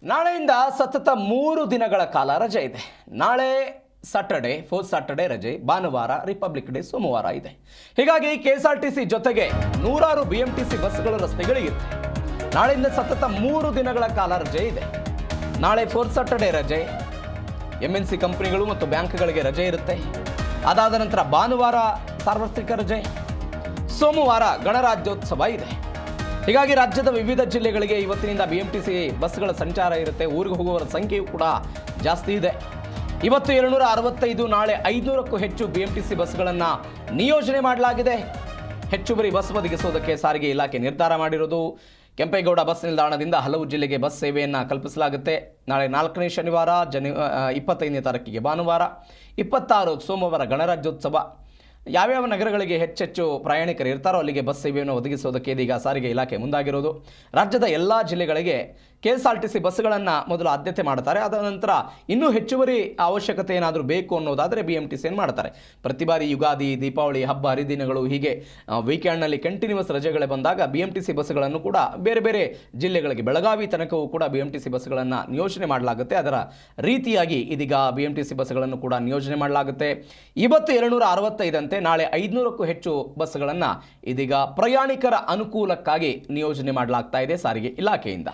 ನಾಳೆಯಿಂದ ಸತತ 3 ದಿನಗಳ ಕಾಲ ರಜೆ ಇದೆ. ನಾಳೆ ಸಾಟರ್ಡೆ, ಫೋರ್ತ್ ಸಾಟರ್ಡೆ ರಜೆ, ಭಾನುವಾರ ರಿಪಬ್ಲಿಕ್ ಡೇ, ಸೋಮವಾರ ಇದೆ. ಹೀಗಾಗಿ ಕೆಎಸ್ಆರ್ಟಿಸಿ ಜೊತೆಗೆ ನೂರಾರು ಬಿಎಂಟಿಸಿ ಬಸ್ಗಳು ರಸ್ತೆಗಳಿರುತ್ತೆ. ನಾಳೆಯಿಂದ ಸತತ 3 ದಿನಗಳ ಕಾಲ ರಜೆ ಇದೆ. ನಾಳೆ ಫೋರ್ತ್ ಸಾಟರ್ಡೆ ರಜೆ, ಎಂಎನ್ಸಿ ಕಂಪನಿಗಳು ಮತ್ತು ಬ್ಯಾಂಕ್ಗಳಿಗೆ ರಜೆ ಇರುತ್ತೆ. ಅದಾದ ನಂತರ ಭಾನುವಾರ ಸಾರ್ವತ್ರಿಕ ರಜೆ, ಸೋಮವಾರ ಗಣರಾಜ್ಯೋತ್ಸವ ಇದೆ. ಹೀಗಾಗಿ ರಾಜ್ಯದ ವಿವಿಧ ಜಿಲ್ಲೆಗಳಿಗೆ ಇವತ್ತಿನಿಂದ ಬಿಎಂಟಿಸಿ ಬಸ್ಗಳ ಸಂಚಾರ ಇರುತ್ತೆ. ಊರಿಗೆ ಹೋಗುವವರ ಸಂಖ್ಯೆಯೂ ಕೂಡ ಜಾಸ್ತಿ ಇದೆ. ಇವತ್ತು 265, ನಾಳೆ 500ಕ್ಕೂ ಹೆಚ್ಚು ಬಿಎಂಟಿಸಿ ಬಸ್ಗಳನ್ನು ನಿಯೋಜನೆ ಮಾಡಲಾಗಿದೆ. ಹೆಚ್ಚುವರಿ ಬಸ್ ಒದಗಿಸುವುದಕ್ಕೆ ಸಾರಿಗೆ ಇಲಾಖೆ ನಿರ್ಧಾರ ಮಾಡಿರೋದು. ಕೆಂಪೇಗೌಡ ಬಸ್ ನಿಲ್ದಾಣದಿಂದ ಹಲವು ಜಿಲ್ಲೆಗೆ ಬಸ್ ಸೇವೆಯನ್ನು ಕಲ್ಪಿಸಲಾಗುತ್ತೆ. ನಾಳೆ 4ನೇ ಶನಿವಾರ, 25ನೇ ತಾರೀಕಿಗೆ ಭಾನುವಾರ, 26 ಸೋಮವಾರ ಗಣರಾಜ್ಯೋತ್ಸವ. ಯಾವ್ಯಾವ ನಗರಗಳಿಗೆ ಹೆಚ್ಚೆಚ್ಚು ಪ್ರಯಾಣಿಕರು ಇರ್ತಾರೋ ಅಲ್ಲಿಗೆ ಬಸ್ ಸೇವೆಯನ್ನು ಒದಗಿಸೋದಕ್ಕೆ ಇದೀಗ ಸಾರಿಗೆ ಇಲಾಖೆ ಮುಂದಾಗಿರೋದು. ರಾಜ್ಯದ ಎಲ್ಲ ಜಿಲ್ಲೆಗಳಿಗೆ ಕೆಎಸ್ಆರ್ಟಿಸಿ ಬಸ್ಗಳನ್ನು ಮೊದಲು ಆದ್ಯತೆ ಮಾಡ್ತಾರೆ. ಅದ ನಂತರ ಇನ್ನೂ ಹೆಚ್ಚುವರಿ ಅವಶ್ಯಕತೆ ಏನಾದರೂ ಬೇಕು ಅನ್ನೋದಾದರೆ ಬಿಎಂಟಿಸಿಯನ್ನು ಮಾಡ್ತಾರೆ. ಪ್ರತಿ ಬಾರಿ ಯುಗಾದಿ, ದೀಪಾವಳಿ, ಹಬ್ಬ ಹರಿದಿನಗಳು ಹೀಗೆ ವೀಕೆಂಡ್ನಲ್ಲಿ ಕಂಟಿನ್ಯೂಸ್ ರಜೆಗಳೇ ಬಂದಾಗ ಬಿಎಂಟಿಸಿ ಬಸ್ಗಳನ್ನು ಕೂಡ ಬೇರೆ ಬೇರೆ ಜಿಲ್ಲೆಗಳಿಗೆ, ಬೆಳಗಾವಿ ತನಕವೂ ಕೂಡ ಬಿಎಂಟಿಸಿ ಬಸ್ಗಳನ್ನು ನಿಯೋಜನೆ ಮಾಡಲಾಗುತ್ತೆ. ಅದರ ರೀತಿಯಾಗಿ ಇದೀಗ ಬಿಎಂಟಿಸಿ ಬಸ್ಗಳನ್ನು ಕೂಡ ನಿಯೋಜನೆ ಮಾಡಲಾಗುತ್ತೆ. ಇವತ್ತು 265 ನಾಳೆ 500ಕ್ಕೂ ಹೆಚ್ಚು ಬಸ್ಗಳನ್ನು ಇದೀಗ ಪ್ರಯಾಣಿಕರ ಅನುಕೂಲಕ್ಕಾಗಿ ನಿಯೋಜನೆ ಮಾಡಲಾಗ್ತಾ ಇದೆ ಸಾರಿಗೆ ಇಲಾಖೆಯಿಂದ.